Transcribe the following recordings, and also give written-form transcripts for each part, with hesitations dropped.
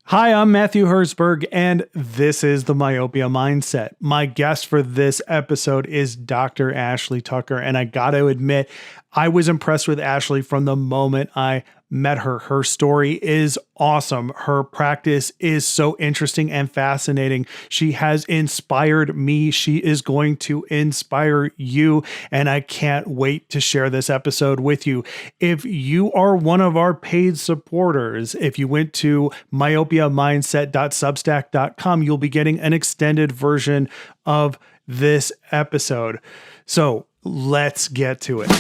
Hi, I'm Matthew Herzberg, and this is the Myopia Mindset. My guest for this episode is Dr. Ashley Tucker, and I got to admit, I was impressed with Ashley from the moment I met her. Her story is awesome. Her practice is so interesting and fascinating. She has inspired me. She is going to inspire you, and I can't wait to share this episode with you. If you are one of our paid supporters, if you went to myopiamindset.substack.com, you'll be getting an extended version of this episode. So let's get to it.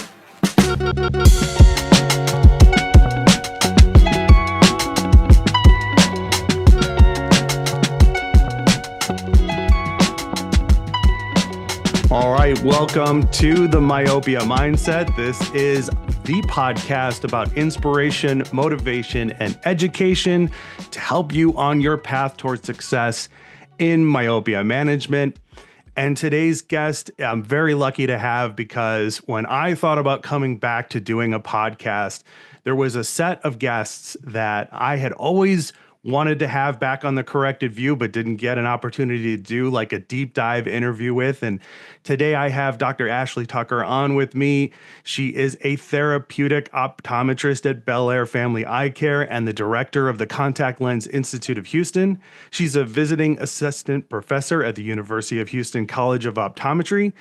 All right, welcome to the Myopia Mindset. This is the podcast about inspiration, motivation, and education to help you on your path towards success in myopia management. And today's guest, I'm very lucky to have, because when I thought about coming back to doing a podcast, there was a set of guests that I had always wanted to have back on the Corrected View, but didn't get an opportunity to do like a deep dive interview with. And today I have Dr. Ashley Tucker on with me. She is a therapeutic optometrist at Bel Air Family Eye Care and the director of the Contact Lens Institute of Houston. She's a visiting assistant professor at the University of Houston College of Optometry.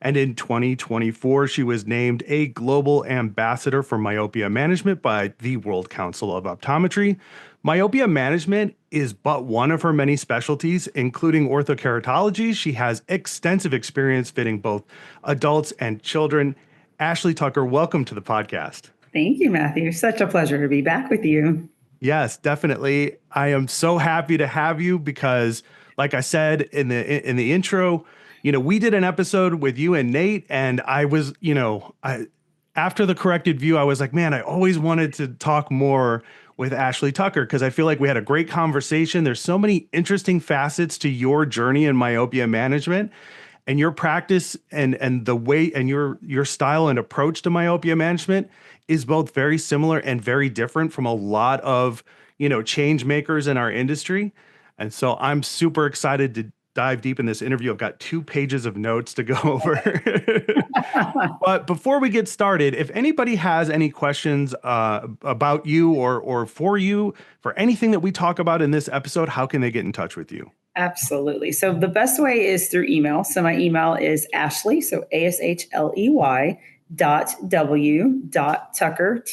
And in 2024, she was named a global ambassador for myopia management by the World Council of Optometry. Myopia management is but one of her many specialties, including orthokeratology. She has extensive experience fitting both adults and children. Ashley Tucker, welcome to the podcast. Thank you, Matthew. Such a pleasure to be back with you. Yes, definitely. I am so happy to have you because, like I said in the intro, we did an episode with you and Nate, and I was, after the Corrected View, I was like, man, I always wanted to talk more with Ashley Tucker because I feel like we had a great conversation. There's so many interesting facets to your journey in myopia management, and your practice and the way and your style and approach to myopia management is both very similar and very different from a lot of, change makers in our industry. And so I'm super excited to dive deep in this interview. I've got 2 pages of notes to go over. But before we get started, if anybody has any questions about you or for you, for anything that we talk about in this episode, how can they get in touch with you? Absolutely. So the best way is through email. So my email is Ashley, so ASHLEY .w.tucker, TUCKER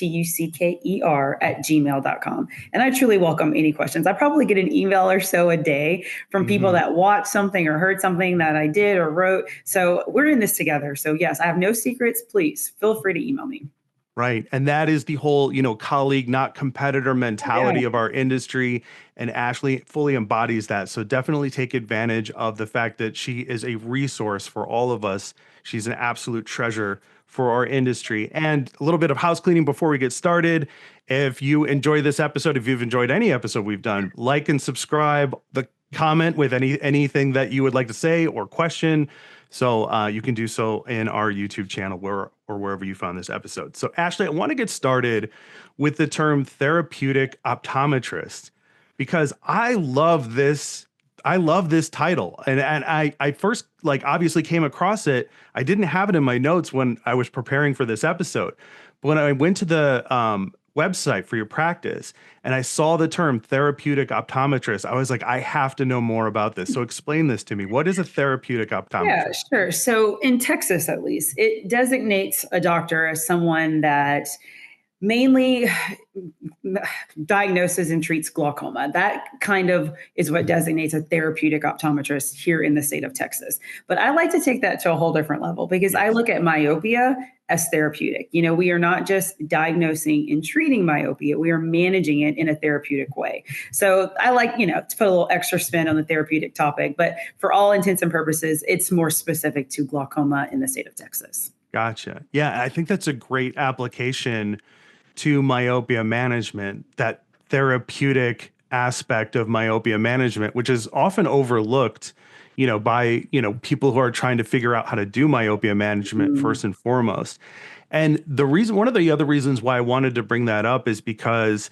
@gmail.com. And I truly welcome any questions. I probably get an email or so a day from people that watched something or heard something that I did or wrote. So we're in this together. So yes, I have no secrets. Please feel free to email me. Right. And that is the whole, colleague, not competitor mentality of our industry. And Ashley fully embodies that. So definitely take advantage of the fact that she is a resource for all of us. She's an absolute treasure for our industry. And a little bit of house cleaning before we get started. If you enjoy this episode, if you've enjoyed any episode we've done, like and subscribe, comment with anything that you would like to say or question. So you can do so in our YouTube channel or wherever you found this episode. So Ashley, I want to get started with the term therapeutic optometrist because I love this title. And I first obviously came across it. I didn't have it in my notes when I was preparing for this episode. But when I went to the website for your practice and I saw the term therapeutic optometrist, I was like, I have to know more about this. So explain this to me. What is a therapeutic optometrist? Yeah, sure. So in Texas, at least, it designates a doctor as someone that mainly diagnoses and treats glaucoma. That kind of is what designates a therapeutic optometrist here in the state of Texas. But I like to take that to a whole different level because I look at myopia as therapeutic. We are not just diagnosing and treating myopia, we are managing it in a therapeutic way. So I like, to put a little extra spin on the therapeutic topic, but for all intents and purposes, it's more specific to glaucoma in the state of Texas. Gotcha. Yeah, I think that's a great application to myopia management, that therapeutic aspect of myopia management, which is often overlooked, by, people who are trying to figure out how to do myopia management first and foremost. And one of the other reasons why I wanted to bring that up is because,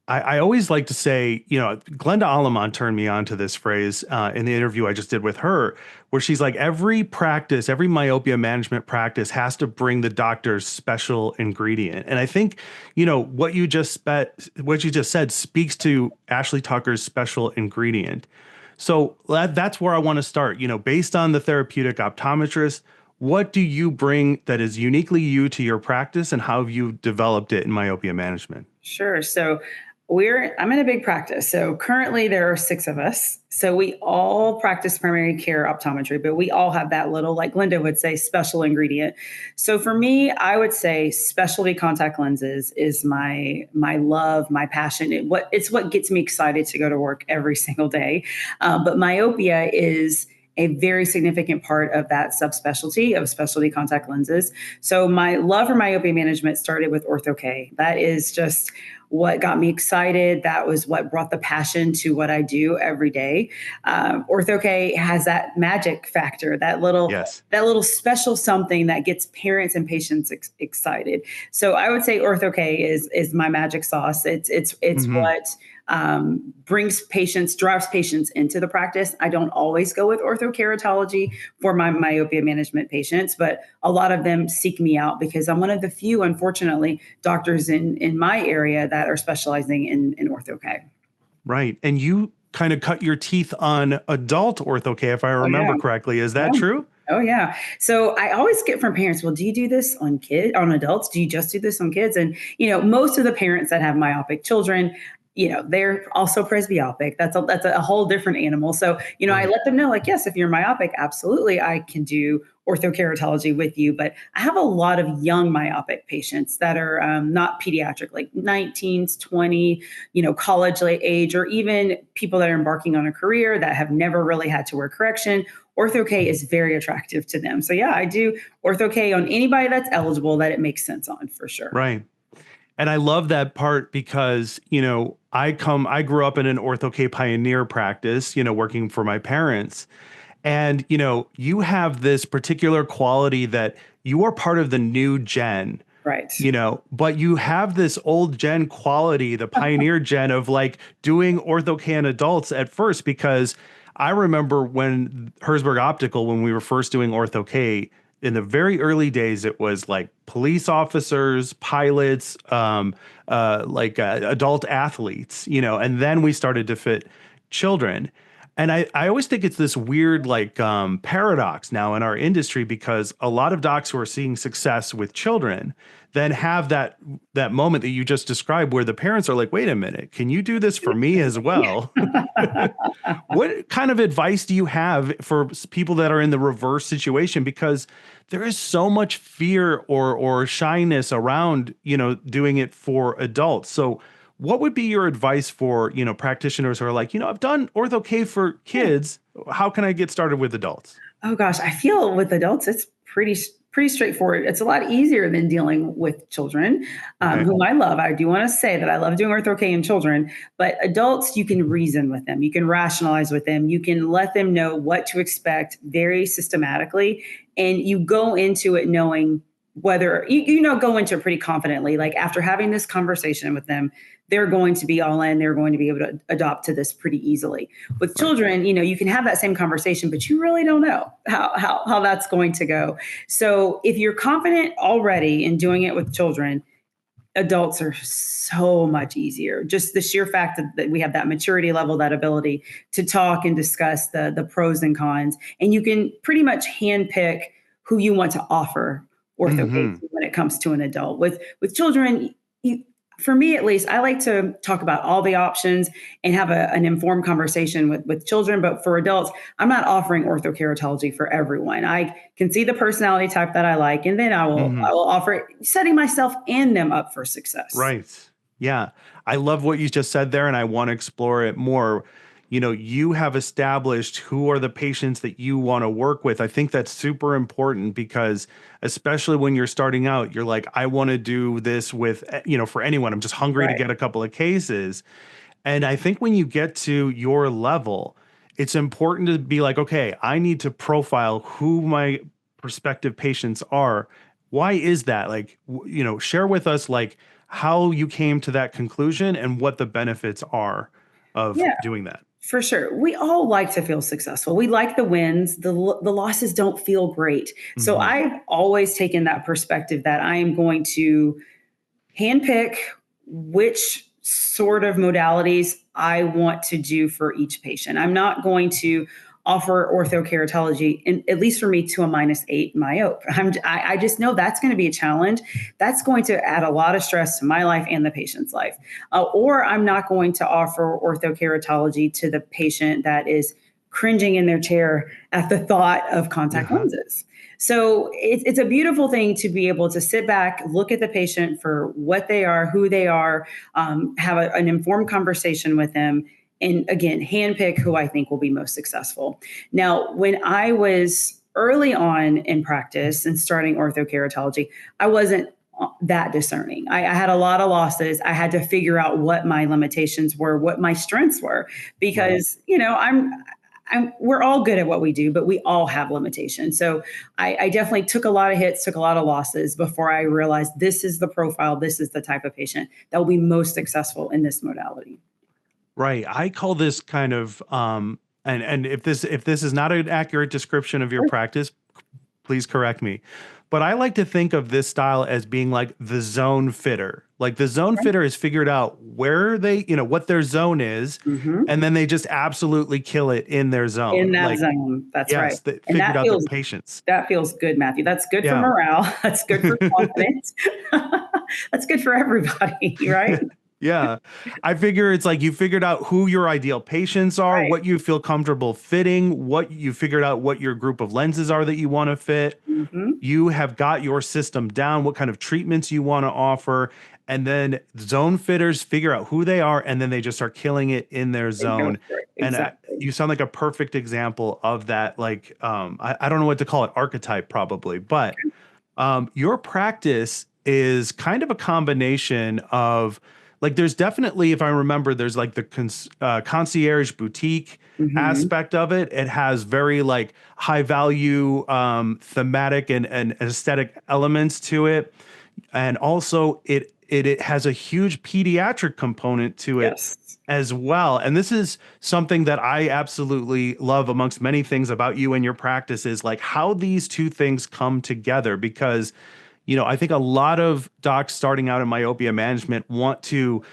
I always like to say, Glenda Alamon turned me on to this phrase in the interview I just did with her, where she's like, every practice, every myopia management practice has to bring the doctor's special ingredient. And I think, what you just said speaks to Ashley Tucker's special ingredient. So that's where I want to start. Based on the therapeutic optometrist, what do you bring that is uniquely you to your practice, and how have you developed it in myopia management? Sure. So I'm in a big practice. So currently there are 6 of us. So we all practice primary care optometry, but we all have that little, like Linda would say, special ingredient. So for me, I would say specialty contact lenses is my love, my passion. It's what gets me excited to go to work every single day. But myopia is a very significant part of that subspecialty of specialty contact lenses. So my love for myopia management started with Ortho-K. That is just what got me excited. That was what brought the passion to what I do every day. Ortho-K has that magic factor, Yes. that little special something that gets parents and patients excited. So I would say Ortho-K is my magic sauce. It's Hmm. what drives patients into the practice. I don't always go with orthokeratology for my myopia management patients, but a lot of them seek me out because I'm one of the few, unfortunately, doctors in my area that are specializing in Ortho-K. Right. And you kind of cut your teeth on adult Ortho-K, if I Oh yeah. remember correctly. Is that Yeah. true? Oh yeah. So I always get from parents, well, do you do this on adults? Do you just do this on kids? And most of the parents that have myopic children, they're also presbyopic. That's a whole different animal. So, I Right. let them know, like, yes, if you're myopic, absolutely I can do orthokeratology with you. But I have a lot of young myopic patients that are not pediatric, like 19s, 20, college age, or even people that are embarking on a career that have never really had to wear correction. Ortho-K is very attractive to them. So yeah, I do Ortho-K on anybody that's eligible that it makes sense on for sure. Right. And I love that part because, I grew up in an Ortho-K pioneer practice, working for my parents. And, you have this particular quality that you are part of the new gen, Right. but you have this old gen quality, the pioneer gen of like doing Ortho-K in adults at first, because I remember when Herzberg Optical, when we were first doing Ortho-K in the very early days, it was like police officers, pilots, adult athletes, and then we started to fit children. And I always think it's this weird paradox now in our industry, because a lot of docs who are seeing success with children then have that moment that you just described where the parents are like, wait a minute, can you do this for me as well? What kind of advice do you have for people that are in the reverse situation? Because there is so much fear or shyness around, doing it for adults. So what would be your advice for, practitioners who are like, I've done Ortho-K for Yeah. kids. How can I get started with adults? Oh gosh, I feel with adults it's pretty straightforward. It's a lot easier than dealing with children, Okay. whom I love. I do want to say that I love doing Ortho-K in children, but adults you can reason with them, you can rationalize with them, you can let them know what to expect very systematically, and you go into it knowing whether go into it pretty confidently. Like after having this conversation with them, they're going to be all in. They're going to be able to adopt to this pretty easily. With Right. children, you can have that same conversation, but you really don't know how that's going to go. So if you're confident already in doing it with children, adults are so much easier. Just the sheer fact that we have that maturity level, that ability to talk and discuss the pros and cons, and you can pretty much handpick who you want to offer orthopedics Hmm. when it comes to an adult. With children, for me at least, I like to talk about all the options and have an informed conversation with children. But for adults, I'm not offering orthokeratology for everyone. I can see the personality type that I like, and then I will Hmm. I will offer it, setting myself and them up for success. Right. Yeah. I love what you just said there, and I want to explore it more. You have established who are the patients that you want to work with. I think that's super important because, especially when you're starting out, you're like, I want to do this with, for anyone. I'm just hungry to Right. get a couple of cases. And I think when you get to your level, it's important to be like, okay, I need to profile who my prospective patients are. Why is that? Like, share with us, like, how you came to that conclusion and what the benefits are of Yeah. doing that. For sure. We all like to feel successful. We like the wins. The losses don't feel great. So Hmm. I've always taken that perspective that I am going to handpick which sort of modalities I want to do for each patient. I'm not going to offer orthokeratology, and at least for me, to a -8 myope. I just know that's going to be a challenge. That's going to add a lot of stress to my life and the patient's life. Or I'm not going to offer orthokeratology to the patient that is cringing in their chair at the thought of contact Uh-huh. lenses. So it's a beautiful thing to be able to sit back, look at the patient for what they are, who they are, have an informed conversation with them, and again, handpick who I think will be most successful. Now, when I was early on in practice and starting orthokeratology, I wasn't that discerning. I had a lot of losses. I had to figure out what my limitations were, what my strengths were, Right. because we're all good at what we do, but we all have limitations. So I definitely took a lot of hits, took a lot of losses before I realized this is the profile, this is the type of patient that will be most successful in this modality. Right. I call this kind of and if this is not an accurate description of your Sure. practice, please correct me. But I like to think of this style as being like the zone fitter. Like the zone Okay. fitter has figured out where they, what their zone is, Mhm. and then they just absolutely kill it in their In zone. that Like, zone. That's right. yes, they And figured out their patients. that feels good, Matthew. That's good for Yeah. morale. That's good for confidence. That's good for everybody, right? Yeah. I figure it's like you figured out who your ideal patients are, Right. what you feel comfortable fitting, what you figured out what your group of lenses are that you want to fit. Mhm. You have got your system down, what kind of treatments you want to offer. And then zone fitters figure out who they are, and then they just start killing it in their They go zone. for it. And Exactly. you sound like a perfect example of that. Like, I don't know what to call it, archetype probably, but your practice is kind of a combination of like there's definitely, if I remember, there's like the concierge boutique Mhm. aspect of it. It has very like high value thematic and aesthetic elements to it, and also it has a huge pediatric component to it Yes. as well. And this is something that I absolutely love amongst many things about you and your practice is like how these two things come together because I think a lot of docs starting out in myopia management want to,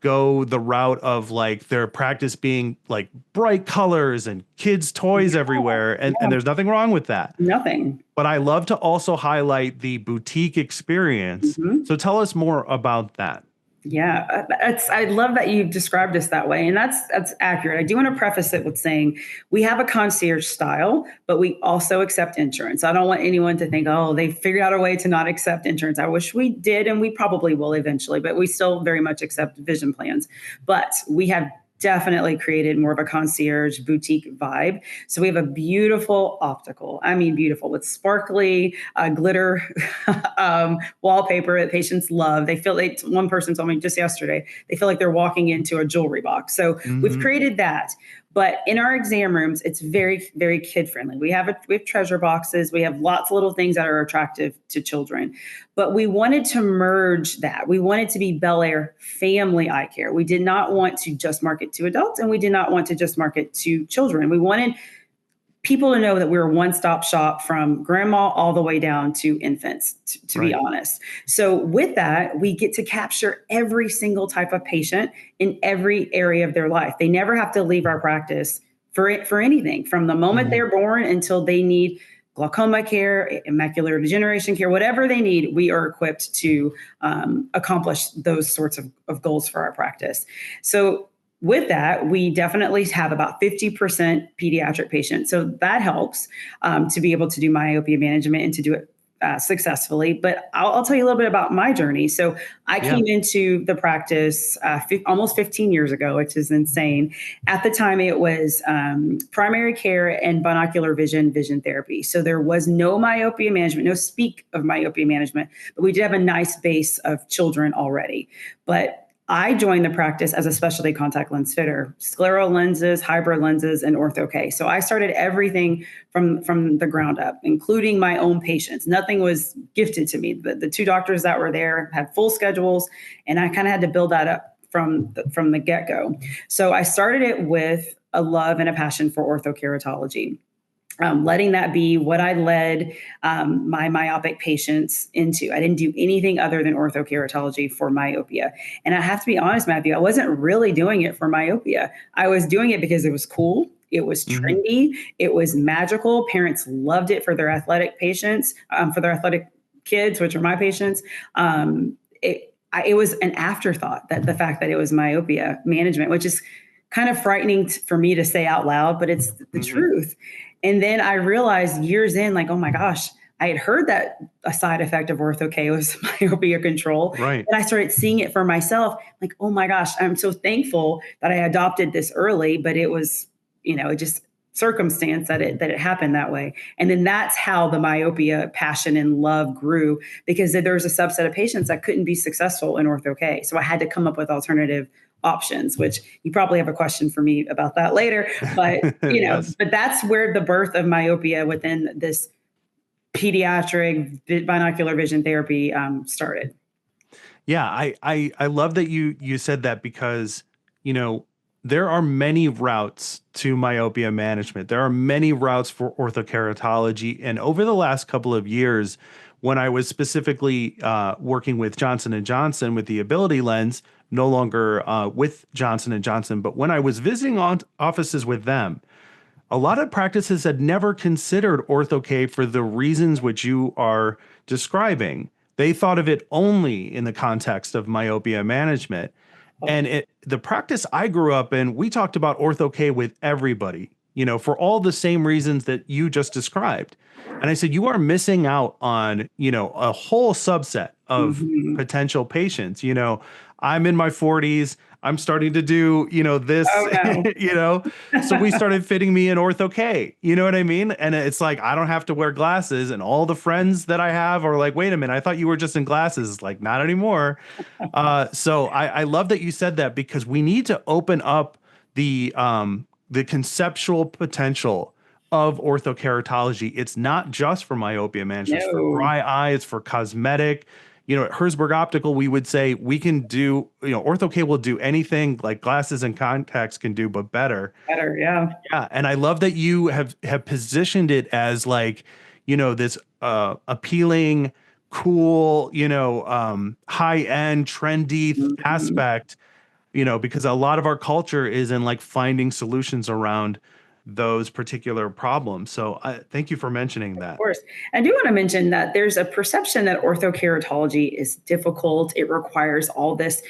go the route of like their practice being like bright colors and kids' toys Yeah, everywhere. And yeah. there's nothing wrong with that. Nothing. But I love to also highlight the boutique experience. Mhm. So tell us more about that. Yeah, I love that you've described us that way, and that's accurate. I do want to preface it with saying we have a concierge style, but we also accept insurance. I don't want anyone to think, oh, they figured out a way to not accept insurance. I wish we did, and we probably will eventually, but we still very much accept vision plans. But we have definitely created more of a concierge boutique vibe. So we have a beautiful optical, I mean, beautiful with sparkly glitter wallpaper that patients love. One person told me just yesterday, they feel like they're walking into a jewelry box. So we've Hmm. created that. But in our exam rooms, it's very, very kid friendly. We have treasure boxes. We have lots of little things that are attractive to children. But we wanted to merge that. We wanted to be Bel Air family eye care. We did not want to just market to adults, and we did not want to just market to children. We wanted people to know that we're a one-stop shop from grandma all the way down to infants, to be Right. honest. So with that, we get to capture every single type of patient in every area of their life. They never have to leave our practice for anything from the moment Mhm. they're born until they need glaucoma care, macular degeneration care, whatever they need, we are equipped to accomplish those sorts of goals for our practice. So with that, we definitely have about 50% pediatric patients. So that helps to be able to do myopia management and to do it successfully. But I'll tell you a little bit about my journey. So I Yeah. came into the practice almost 15 years ago, which is insane. At the time, it was primary care and binocular vision therapy. So there was no myopia management, no speak of myopia management, but we did have a nice base of children already. But I joined the practice as a specialty contact lens fitter, scleral lenses, hybrid lenses, and ortho-K. So I started everything from the ground up, including my own patients. Nothing was gifted to me. The two doctors that were there had full schedules, and I kind of had to build that up from the get-go. So I started it with a love and a passion for orthokeratology. Letting that be what I led my myopic patients into. I didn't do anything other than orthokeratology for myopia. And I have to be honest, Matthew, I wasn't really doing it for myopia. I was doing it because it was cool. It was trendy. It was magical. Parents loved it for their athletic patients, for their athletic kids, which are my patients. It was an afterthought, that the fact that it was myopia management, which is kind of frightening for me to say out loud, but it's the truth. And then I realized years in, like, oh my gosh, I had heard that a side effect of ortho-K was myopia control. Right. And I started seeing it for myself, like, oh my gosh, I'm so thankful that I adopted this early, but it was, it just circumstance that it happened that way. And then that's how the myopia passion and love grew, because there was a subset of patients that couldn't be successful in ortho-K. So I had to come up with alternative options, which you probably have a question for me about that later, but Yes. but that's where the birth of myopia within this pediatric binocular vision therapy started. Yeah, I love that you said that, because there are many routes to myopia management. There are many routes for orthokeratology, and over the last couple of years, when I was specifically working with Johnson and Johnson with the Ability lens, no longer with Johnson and Johnson, but when I was visiting offices with them, a lot of practices had never considered ortho-K for the reasons which you are describing. They thought of it only in the context of myopia management. And the practice I grew up in, we talked about ortho-K with everybody, for all the same reasons that you just described. And I said, you are missing out on, a whole subset of potential patients. I'm in my 40s. I'm starting to do, this, Oh no. so we started fitting me in ortho-K, you know what I mean? And it's like, I don't have to wear glasses. And all the friends that I have are like, wait a minute, I thought you were just in glasses. It's like, not anymore. So I love that you said that, because we need to open up the conceptual potential of orthokeratology. It's not just for myopia management. It's for dry eye. It's for cosmetic. At Herzberg Optical, we would say we can do, ortho-K will do anything like glasses and contacts can do, but better. Better, yeah. Yeah. And I love that you have positioned it as like, this appealing, cool, high-end, trendy aspect, because a lot of our culture is in like finding solutions around those particular problems. So thank you for mentioning that. Of course. I do want to mention that there's a perception that orthokeratology is difficult. It requires all this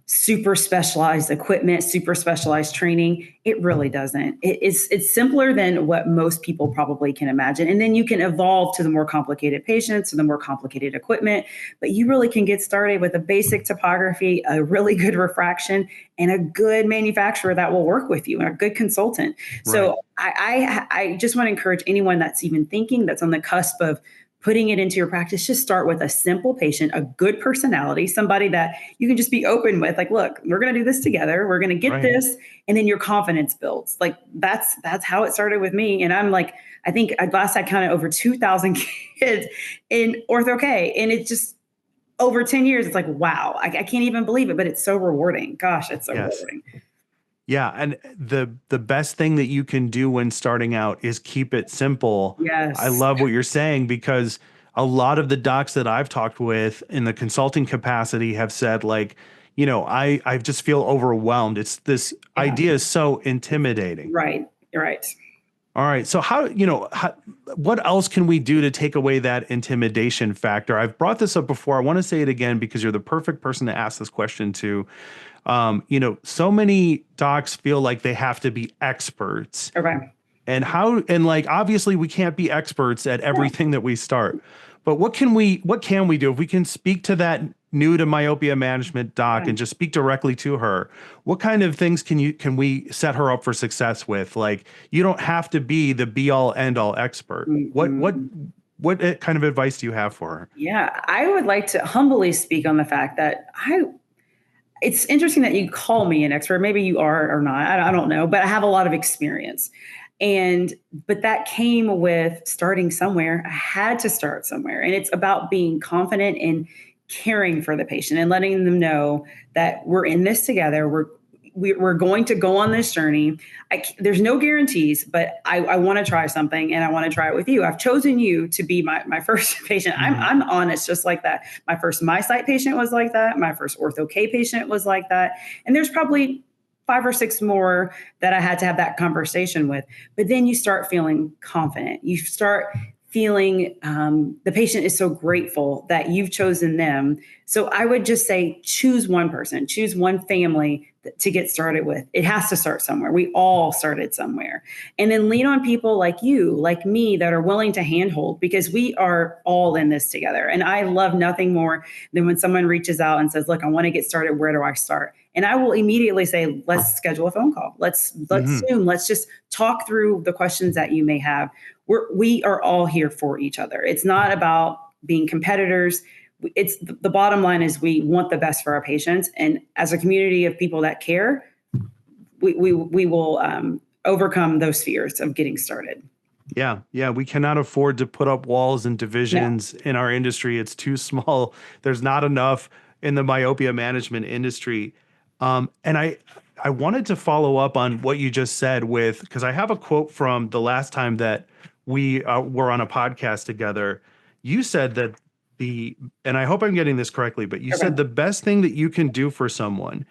super specialized equipment, super specialized training. It really doesn't. It's simpler than what most people probably can imagine. And then you can evolve to the more complicated patients, to the more complicated equipment. But you really can get started with a basic topography, a really good refraction, and a good manufacturer that will work with you, and a good consultant. Right. So I just want to encourage anyone that's even thinking, that's on the cusp of putting it into your practice, just start with a simple patient, a good personality, somebody that you can just be open with. Like, look, we're going to do this together. We're going to get this. And then your confidence builds. Like that's how it started with me. And I'm like, I think at last I counted over 2,000 kids in ortho-K. And it's just over 10 years. It's like, wow, I can't even believe it, but it's so rewarding. Gosh, it's so rewarding. Yeah, and the best thing that you can do when starting out is keep it simple. Yes. I love what you're saying, because a lot of the docs that I've talked with in the consulting capacity have said, like, I just feel overwhelmed. It's this idea is so intimidating. Right. All right. So what else can we do to take away that intimidation factor? I've brought this up before. I want to say it again because you're the perfect person to ask this question to. So many docs feel like they have to be experts. Okay. And obviously we can't be experts at everything that we start. But what can we do if we can speak to that new to myopia management doc and just speak directly to her? What kind of things can we set her up for success with? Like, you don't have to be the be all end all expert. What kind of advice do you have for her? Yeah, I would like to humbly speak on the fact that it's interesting that you call me an expert. Maybe you are or not. I don't know, but I have a lot of experience. But that came with starting somewhere. I had to start somewhere. And it's about being confident in caring for the patient and letting them know that we're in this together. We're going to go on this journey. There's no guarantees, but I want to try something and I want to try it with you. I've chosen you to be my first patient. I'm honest, just like that. My first MySight patient was like that. My first Ortho-K patient was like that. And there's probably 5 or 6 more that I had to have that conversation with. But then you start feeling confident. You start feeling the patient is so grateful that you've chosen them. So I would just say choose one person, choose one family to get started with. It has to start somewhere. We all started somewhere. And then lean on people like you, like me, that are willing to handhold, because we are all in this together. And I love nothing more than when someone reaches out and says, look, I want to get started. Where do I start? And I will immediately say, let's schedule a phone call. Let's Zoom. Let's just talk through the questions that you may have. We are all here for each other. It's not about being competitors. It's the bottom line is we want the best for our patients. And as a community of people that care, we will overcome those fears of getting started. Yeah. Yeah. We cannot afford to put up walls and divisions in our industry. It's too small. There's not enough in the myopia management industry. And I wanted to follow up on what you just said because I have a quote from the last time that we were on a podcast together. You said that and I hope I'm getting this correctly, but you said the best thing that you can do for someone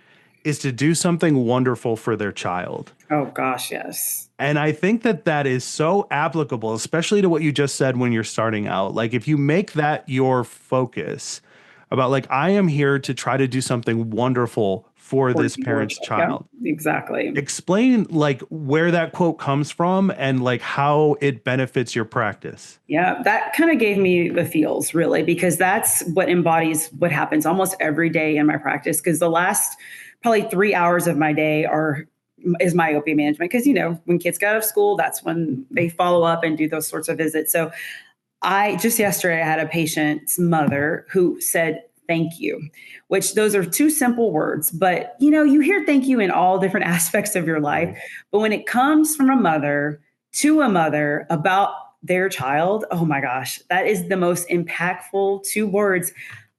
is to do something wonderful for their child. Oh gosh, yes. And I think that is so applicable, especially to what you just said when you're starting out. Like if you make that your focus about like, I am here to try to do something wonderful for this parent's child. Yeah, exactly. Explain like where that quote comes from and like how it benefits your practice. Yeah, that kind of gave me the feels really, because that's what embodies what happens almost every day in my practice. Because the last probably 3 hours of my day is myopia management. Because, when kids get out of school, that's when they follow up and do those sorts of visits. So yesterday I had a patient's mother who said, thank you, which those are 2 simple words, but you hear thank you in all different aspects of your life. But when it comes from a mother to a mother about their child, oh my gosh, that is the most impactful 2 words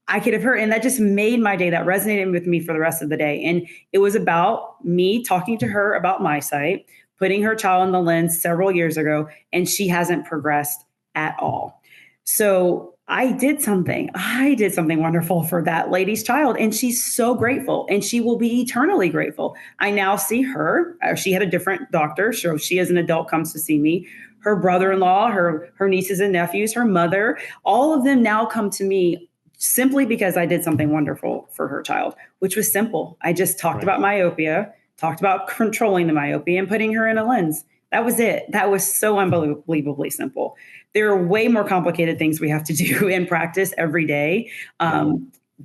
I could have heard. And that just made my day. That resonated with me for the rest of the day. And it was about me talking to her about MySight, putting her child in the lens several years ago, and she hasn't progressed at all. So I did something wonderful for that lady's child. And she's so grateful, and she will be eternally grateful. I now see her. She had a different doctor. So she as an adult comes to see me. Her brother-in-law, her nieces and nephews, her mother, all of them now come to me simply because I did something wonderful for her child, which was simple. I just talked about myopia, talked about controlling the myopia and putting her in a lens. That was it. That was so unbelievably simple. There are way more complicated things we have to do in practice every day.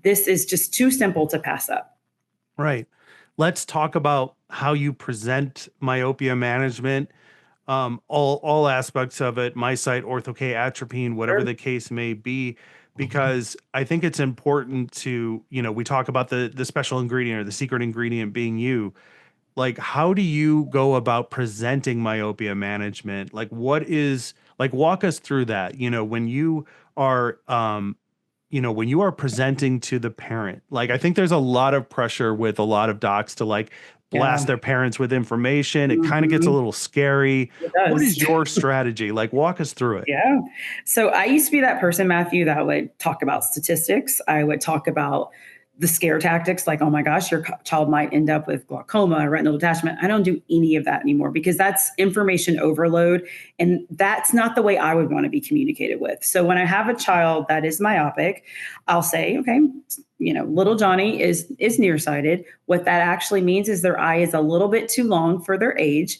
This is just too simple to pass up. Right. Let's talk about how you present myopia management, all aspects of it, MySight, Ortho-K, atropine, whatever the case may be, because I think it's important to, we talk about the special ingredient or the secret ingredient being you. Like, how do you go about presenting myopia management? Like, walk us through that, when you are, when you are presenting to the parent. Like, I think there's a lot of pressure with a lot of docs to like blast their parents with information. It kind of gets a little scary. What is your strategy? Like, walk us through it. Yeah. So I used to be that person, Matthew, that would talk about statistics. I would talk about the scare tactics, like, oh my gosh, your child might end up with glaucoma, retinal detachment. I don't do any of that anymore, because that's information overload. And that's not the way I would want to be communicated with. So when I have a child that is myopic, I'll say, okay, little Johnny is nearsighted. What that actually means is their eye is a little bit too long for their age.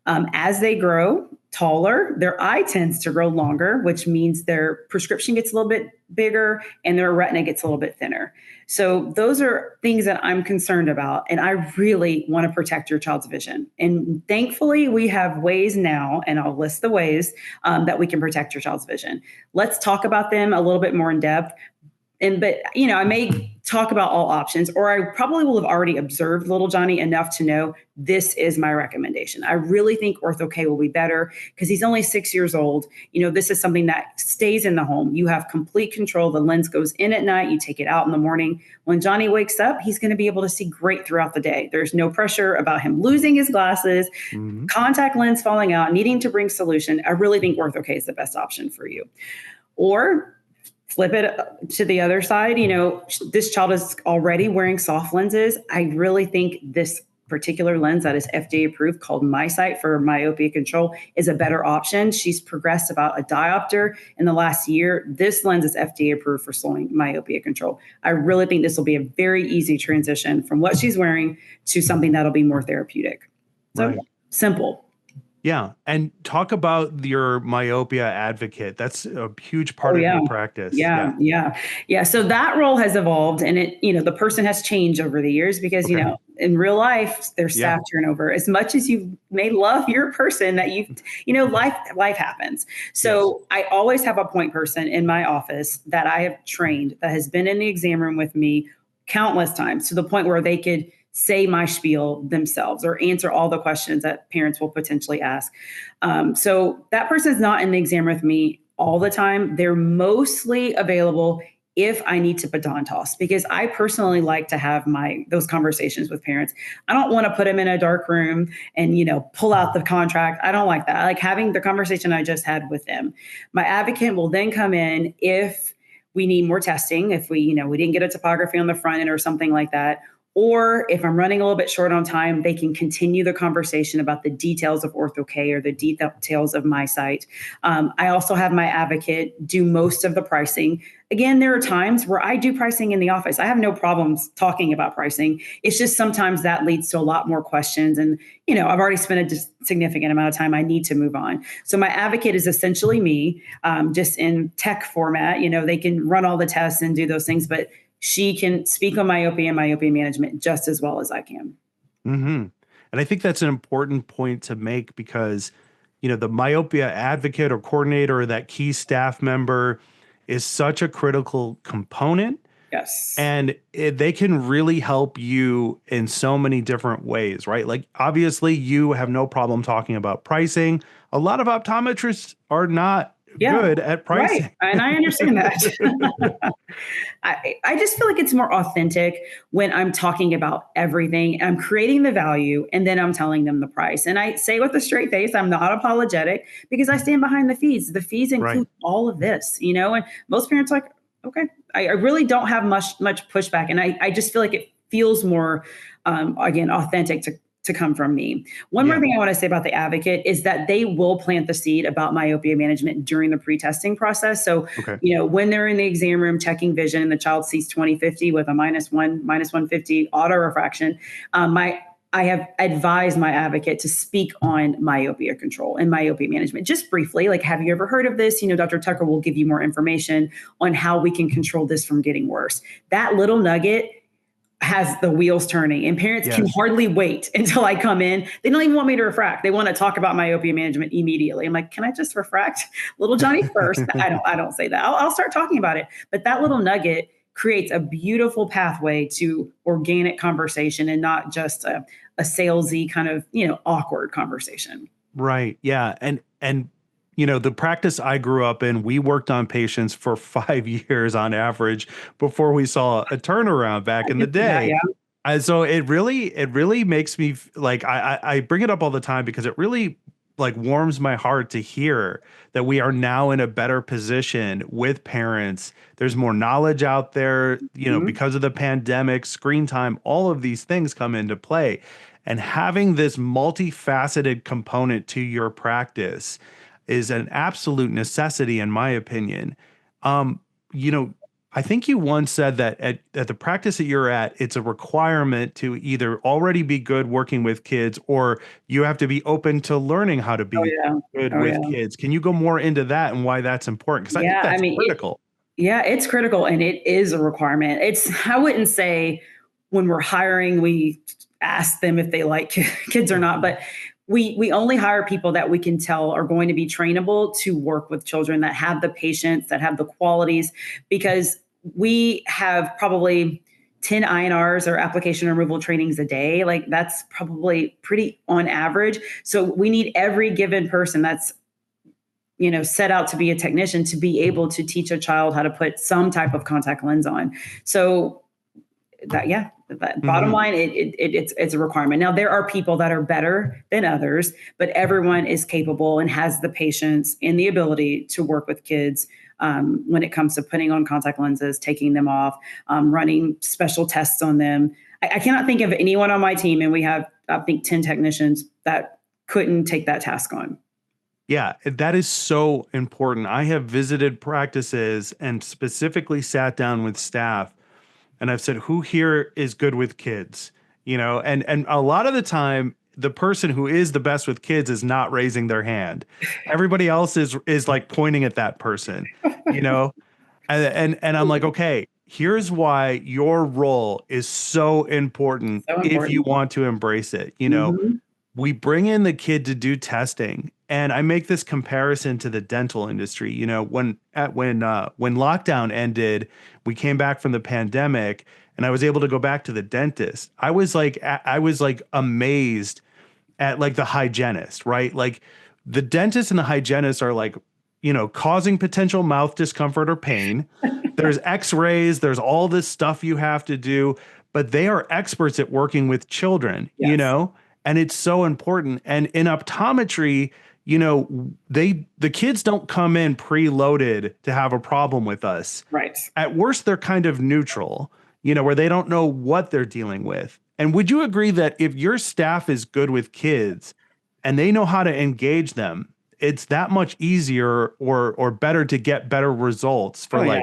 As they grow taller, their eye tends to grow longer, which means their prescription gets a little bit bigger and their retina gets a little bit thinner. So those are things that I'm concerned about. And I really want to protect your child's vision. And thankfully, we have ways now, and I'll list the ways that we can protect your child's vision. Let's talk about them a little bit more in depth. But, I may talk about all options, or I probably will have already observed little Johnny enough to know this is my recommendation. I really think Ortho-K will be better because he's only 6 years old. This is something that stays in the home. You have complete control. The lens goes in at night. You take it out in the morning. When Johnny wakes up, he's going to be able to see great throughout the day. There's no pressure about him losing his glasses, contact lens falling out, needing to bring solution. I really think Ortho-K is the best option for you. Or flip it to the other side. This child is already wearing soft lenses. I really think this particular lens that is FDA approved, called MiSight for myopia control, is a better option. She's progressed about a diopter in the last year. This lens is FDA approved for slowing myopia control. I really think this will be a very easy transition from what she's wearing to something that'll be more therapeutic. So simple. Yeah. And talk about your myopia advocate. That's a huge part of your practice. Yeah. So that role has evolved, and the person has changed over the years because, in real life, there's staff turnover. As much as you may love your person that life happens. So I always have a point person in my office that I have trained that has been in the exam room with me countless times, to the point where they could say my spiel themselves or answer all the questions that parents will potentially ask. So that person is not in the exam with me all the time. They're mostly available if I need to baton toss, because I personally like to have those conversations with parents. I don't want to put them in a dark room and, pull out the contract. I don't like that. I like having the conversation I just had with them. My advocate will then come in if we need more testing, if we didn't get a topography on the front end or something like that. Or if I'm running a little bit short on time, they can continue the conversation about the details of Ortho-K or the details of MiSight. I also have my advocate do most of the pricing. Again, there are times where I do pricing in the office. I have no problems talking about pricing. It's just sometimes that leads to a lot more questions. And, I've already spent a significant amount of time. I need to move on. So my advocate is essentially me, just in tech format. They can run all the tests and do those things, but she can speak on myopia and myopia management just as well as I can. And I think that's an important point to make, because, the myopia advocate or coordinator or that key staff member is such a critical component. Yes. And they can really help you in so many different ways, right? Like, obviously, you have no problem talking about pricing. A lot of optometrists are not good at pricing. Right. And I understand that. I just feel like it's more authentic when I'm talking about everything. I'm creating the value, and then I'm telling them the price. And I say with a straight face, I'm not apologetic, because I stand behind the fees. The fees include all of this, and most parents are like, okay, I really don't have much pushback. And I just feel like it feels more, again, authentic to come from me. One more thing I want to say about the advocate is that they will plant the seed about myopia management during the pre-testing process. So, when they're in the exam room checking vision and the child sees 20/50 with a -1, -150 auto refraction, I have advised my advocate to speak on myopia control and myopia management. Just briefly, like, have you ever heard of this? Dr. Tucker will give you more information on how we can control this from getting worse. That little nugget has the wheels turning, and parents can hardly wait until I come in. They don't even want me to refract. They want to talk about myopia management immediately. I'm like, can I just refract little Johnny first? I don't say that. I'll start talking about it. But that little nugget creates a beautiful pathway to organic conversation, and not just a salesy kind of, awkward conversation. Right. Yeah. And the practice I grew up in, we worked on patients for 5 years on average before we saw a turnaround back in the day. And so it really makes me like, I bring it up all the time because it really like warms my heart to hear that we are now in a better position with parents. There's more knowledge out there, because of the pandemic, screen time, all of these things come into play. And having this multifaceted component to your practice is an absolute necessity, in my opinion. I think you once said that at the practice that you're at, it's a requirement to either already be good working with kids, or you have to be open to learning how to be good with kids. Can you go more into that and why that's important? Because I think that's critical. It's critical, and it is a requirement. I wouldn't say when we're hiring, we ask them if they like kids or not, but we only hire people that we can tell are going to be trainable to work with children, that have the patience, that have the qualities, because we have probably 10 INRs or application removal trainings a day. Like that's probably pretty on average. So we need every given person that's set out to be a technician to be able to teach a child how to put some type of contact lens on. So bottom line, it's a requirement. Now there are people that are better than others, but everyone is capable and has the patience and the ability to work with kids when it comes to putting on contact lenses, taking them off, running special tests on them. I cannot think of anyone on my team, and we have, I think, 10 technicians that couldn't take that task on. Yeah, that is so important. I have visited practices and specifically sat down with staff, and I've said, who here is good with kids? And a lot of the time, the person who is the best with kids is not raising their hand. Everybody else is like pointing at that person, and I'm like, okay, here's why your role is so important, if you want to embrace it. We bring in the kid to do testing, and I make this comparison to the dental industry. When lockdown ended, we came back from the pandemic, and I was able to go back to the dentist. I was like amazed at like the hygienist, right? Like the dentist and the hygienist are like, causing potential mouth discomfort or pain. There's x-rays, there's all this stuff you have to do, but they are experts at working with children, and it's so important. And in optometry, the kids don't come in preloaded to have a problem with us. Right. At worst, they're kind of neutral, where they don't know what they're dealing with. And would you agree that if your staff is good with kids and they know how to engage them, it's that much easier or better to get better results for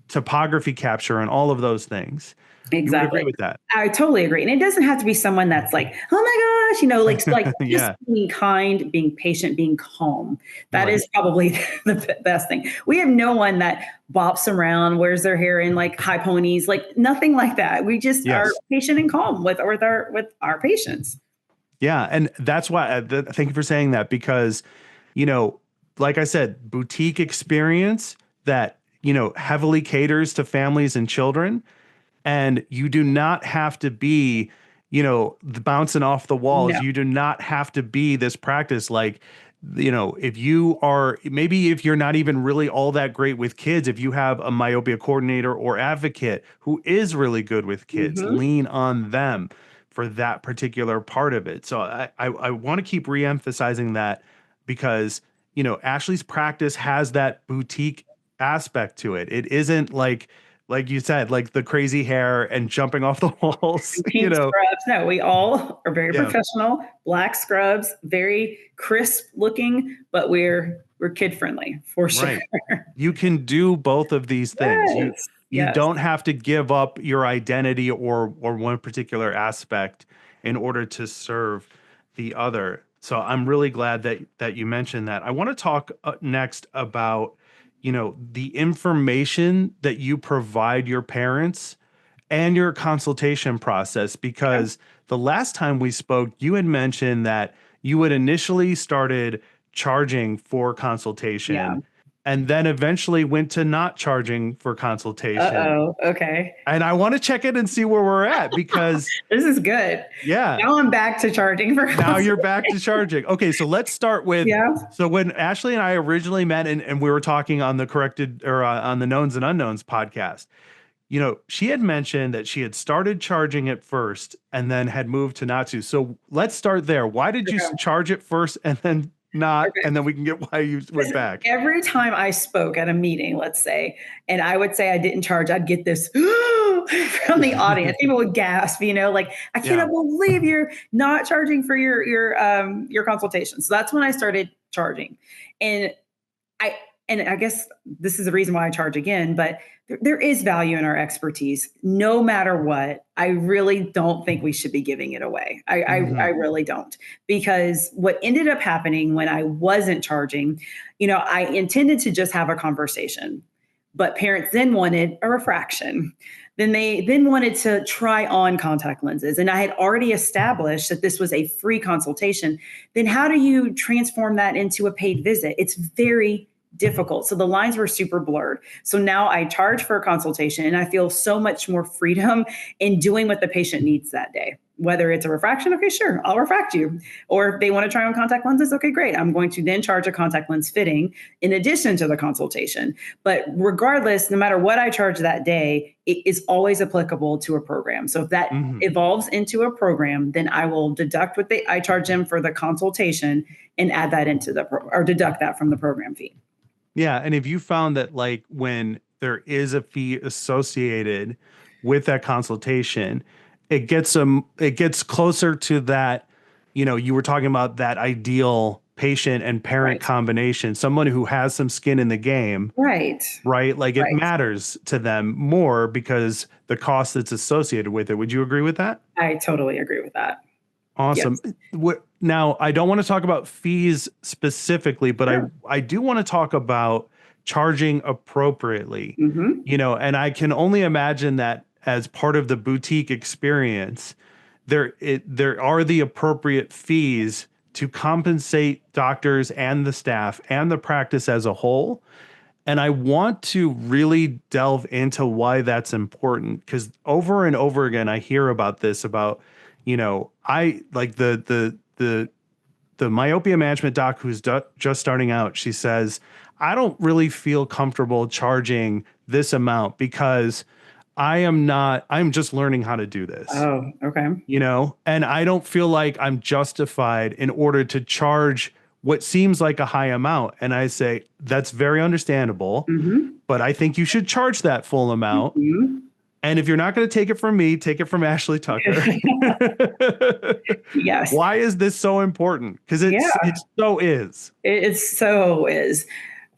topography capture and all of those things? Exactly. You would agree with that? I totally agree. And it doesn't have to be someone that's like, oh my gosh, like yeah. Just being kind, being patient, being calm. That is probably the best thing. We have no one that bops around, wears their hair in like high ponies, like nothing like that. We just are patient and calm with our patients. Yeah. And that's why thank you for saying that, because, like I said, boutique experience that, heavily caters to families and children. And you do not have to be, bouncing off the walls. No. You do not have to be this practice. Like, if you're not even really all that great with kids, if you have a myopia coordinator or advocate who is really good with kids, lean on them for that particular part of it. So I want to keep reemphasizing that, because, Ashley's practice has that boutique aspect to it. It isn't like you said, like the crazy hair and jumping off the walls. Pink scrubs. No, we all are very professional. Black scrubs, very crisp looking, but we're kid friendly for sure. Right. You can do both of these things. You don't have to give up your identity or one particular aspect in order to serve the other. So I'm really glad that you mentioned that. I want to talk next about the information that you provide your parents and your consultation process, because the last time we spoke, you had mentioned that you had initially started charging for consultation and then eventually went to not charging for consultation. Uh-oh. Okay. And I want to check in and see where we're at, because this is good. Yeah. Now I'm back to charging for consultation. Now you're back to charging. Okay. So let's start with, so when Ashley and I originally met and we were talking on the corrected or on the Knowns and Unknowns podcast, she had mentioned that she had started charging at first and then had moved to not to. So let's start there. Why did you charge it first and then not, and then we can get why you went back? Every time I spoke at a meeting, let's say, and I would say I didn't charge, I'd get this from the audience. People would gasp, like, I cannot believe you're not charging for your consultation. So that's when I started charging. And I guess this is the reason why I charge again, but there is value in our expertise. No matter what, I really don't think we should be giving it away. I really don't, because what ended up happening when I wasn't charging, I intended to just have a conversation, but parents then wanted a refraction. Then they wanted to try on contact lenses. And I had already established that this was a free consultation. Then how do you transform that into a paid visit? It's very difficult. So the lines were super blurred. So now I charge for a consultation and I feel so much more freedom in doing what the patient needs that day. Whether it's a refraction, okay, sure, I'll refract you. Or if they want to try on contact lenses, okay, great. I'm going to then charge a contact lens fitting in addition to the consultation. But regardless, no matter what I charge that day, it is always applicable to a program. So if that evolves into a program, then I will deduct what I charge them for the consultation and add that into or deduct that from the program fee. Yeah. And if you found that like when there is a fee associated with that consultation, it gets closer to that, you were talking about that ideal patient and parent combination, someone who has some skin in the game. Right. Like it matters to them more because the cost that's associated with it. Would you agree with that? I totally agree with that. Awesome. Yes. Now, I don't want to talk about fees specifically, but I do want to talk about charging appropriately, and I can only imagine that as part of the boutique experience, there are the appropriate fees to compensate doctors and the staff and the practice as a whole. And I want to really delve into why that's important, because over and over again, I hear about this, about, I like the myopia management doc who's just starting out. She says, I don't really feel comfortable charging this amount because I'm just learning how to do this. Oh, okay. And I don't feel like I'm justified in order to charge what seems like a high amount. And I say, that's very understandable, but I think you should charge that full amount. And if you're not going to take it from me, take it from Ashley Tucker. Yes. Why is this so important? Because it so is. It so is.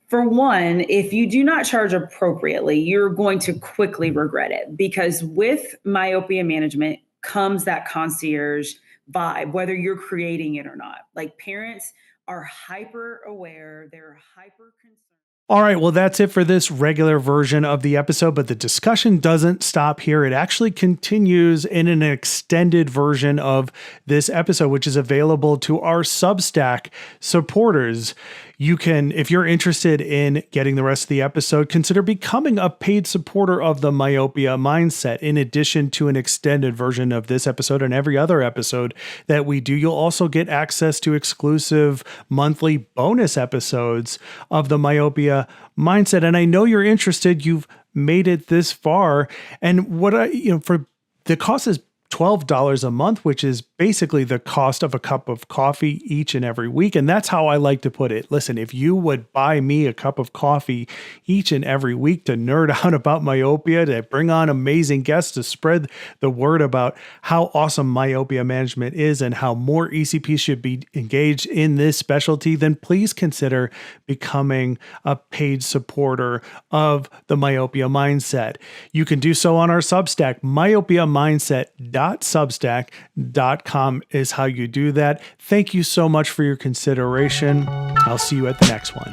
For one, if you do not charge appropriately, you're going to quickly regret it, because with myopia management comes that concierge vibe, whether you're creating it or not. Like, parents are hyper aware, they're hyper concerned. All right, well, that's it for this regular version of the episode, but the discussion doesn't stop here. It actually continues in an extended version of this episode, which is available to our Substack supporters. You can, if you're interested in getting the rest of the episode, consider becoming a paid supporter of the Myopia Mindset. In addition to an extended version of this episode and every other episode that we do, you'll also get access to exclusive monthly bonus episodes of the Myopia Mindset. And I know you're interested. You've made it this far. And for the cost is $12 a month, which is basically the cost of a cup of coffee each and every week. And that's how I like to put it. Listen, if you would buy me a cup of coffee each and every week to nerd out about myopia, to bring on amazing guests, to spread the word about how awesome myopia management is and how more ECPs should be engaged in this specialty, then please consider becoming a paid supporter of the Myopia Mindset. You can do so on our Substack. myopiamindset.substack.com is how you do that. Thank you so much for your consideration. I'll see you at the next one.